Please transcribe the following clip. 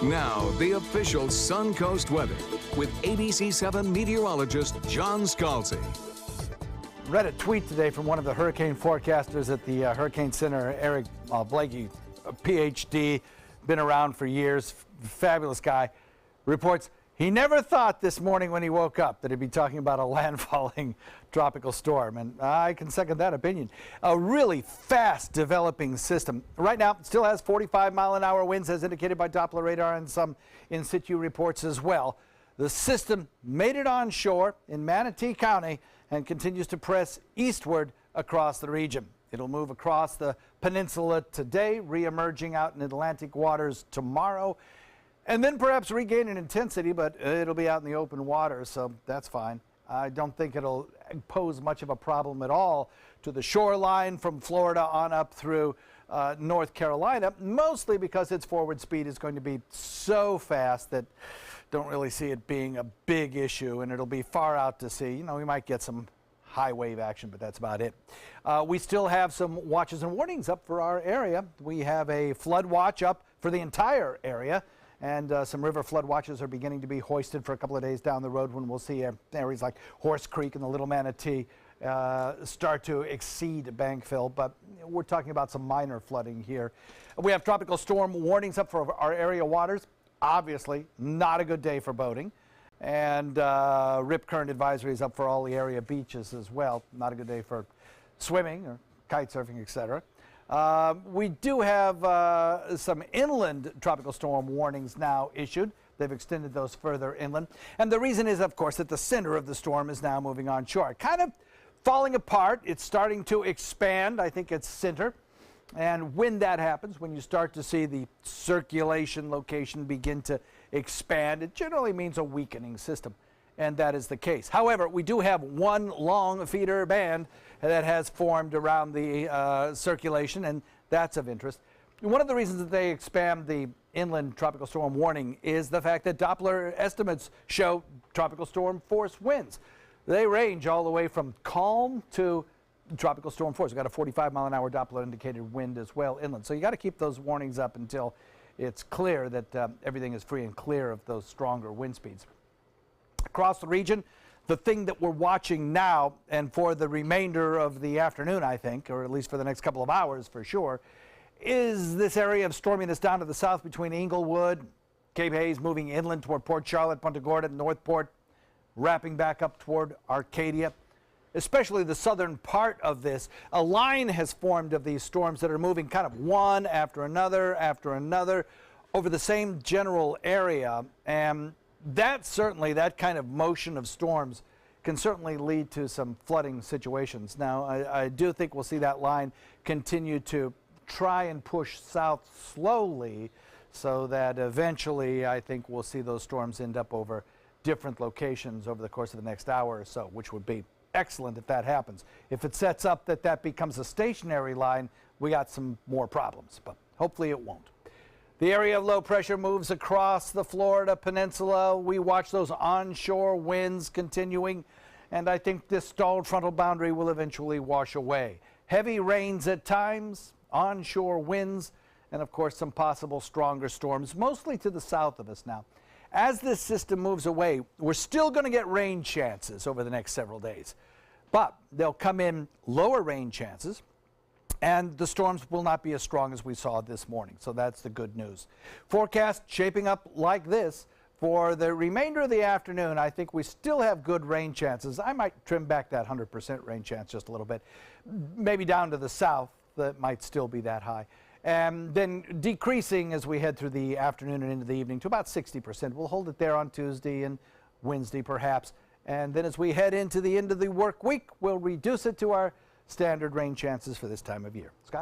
Now, the official Suncoast weather with ABC7 meteorologist John Scalzi. Read a tweet today from one of the hurricane forecasters at the Hurricane Center, Eric Blakey, a PhD, been around for years, fabulous guy, reports he never thought this morning when he woke up that he'd be talking about a landfalling tropical storm, and I can second that opinion. A really fast developing system. Right now, it still has 45-mile-an-hour winds as indicated by Doppler radar and some in situ reports as well. The system made it onshore in Manatee County and continues to press eastward across the region. It'll move across the peninsula today, re-emerging out in Atlantic waters tomorrow, and then perhaps regain in intensity, but it'll be out in the open water, so that's fine. I don't think it'll pose much of a problem at all to the shoreline from Florida on up through North Carolina, mostly because its forward speed is going to be so fast that don't really see it being a big issue, and it'll be far out to sea. You know, we might get some high wave action, but that's about it. We still have some watches and warnings up for our area. We have a flood watch up for the entire area, and some river flood watches are beginning to be hoisted for a couple of days down the road when we'll see areas like Horse Creek and the Little Manatee start to exceed bank fill, but we're talking about some minor flooding here. We have tropical storm warnings up for our area waters. Obviously, not a good day for boating. And rip current advisories up for all the area beaches as well. Not a good day for swimming or kite surfing, etc. We do have some inland tropical storm warnings now issued. They've extended those further inland. And the reason is, of course, that the center of the storm is now moving onshore. Kind of falling apart. It's starting to expand. I think its center. And when that happens, when you start to see the circulation location begin to expand, it generally means a weakening system, and that is the case. However, we do have one long feeder band that has formed around the circulation, and that's of interest. One of the reasons that they expand the inland tropical storm warning is the fact that Doppler estimates show tropical storm force winds. They range all the way from calm to tropical storm force. We've got a 45-mile-an-hour Doppler indicated wind as well inland. So you got to keep those warnings up until it's clear that everything is free and clear of those stronger wind speeds. Across the region, the thing that we're watching now and for the remainder of the afternoon, I think, or at least for the next couple of hours for sure, is this area of storminess down to the south between Inglewood, Cape Hayes, moving inland toward Port Charlotte, Punta Gorda, Northport, wrapping back up toward Arcadia. Especially the southern part of this, a line has formed of these storms that are moving kind of one after another over the same general area. And that kind of motion of storms can certainly lead to some flooding situations. Now, I do think we'll see that line continue to try and push south slowly so that eventually I think we'll see those storms end up over different locations over the course of the next hour or so, which would be excellent if that happens. If it sets up that becomes a stationary line, we got some more problems, but hopefully it won't. The area of low pressure moves across the Florida peninsula. We watch those onshore winds continuing, and I think this stalled frontal boundary will eventually wash away. Heavy rains at times, onshore winds, and of course some possible stronger storms, mostly to the south of us now. As this system moves away, we're still going to get rain chances over the next several days, but they'll come in lower rain chances, and the storms will not be as strong as we saw this morning, so that's the good news. Forecast shaping up like this for the remainder of the afternoon. I think we still have good rain chances. I might trim back that 100% rain chance just a little bit, maybe down to the south. That might still be that high. And then decreasing as we head through the afternoon and into the evening to about 60%. We'll hold it there on Tuesday and Wednesday perhaps. And then as we head into the end of the work week, we'll reduce it to our standard rain chances for this time of year. Scott?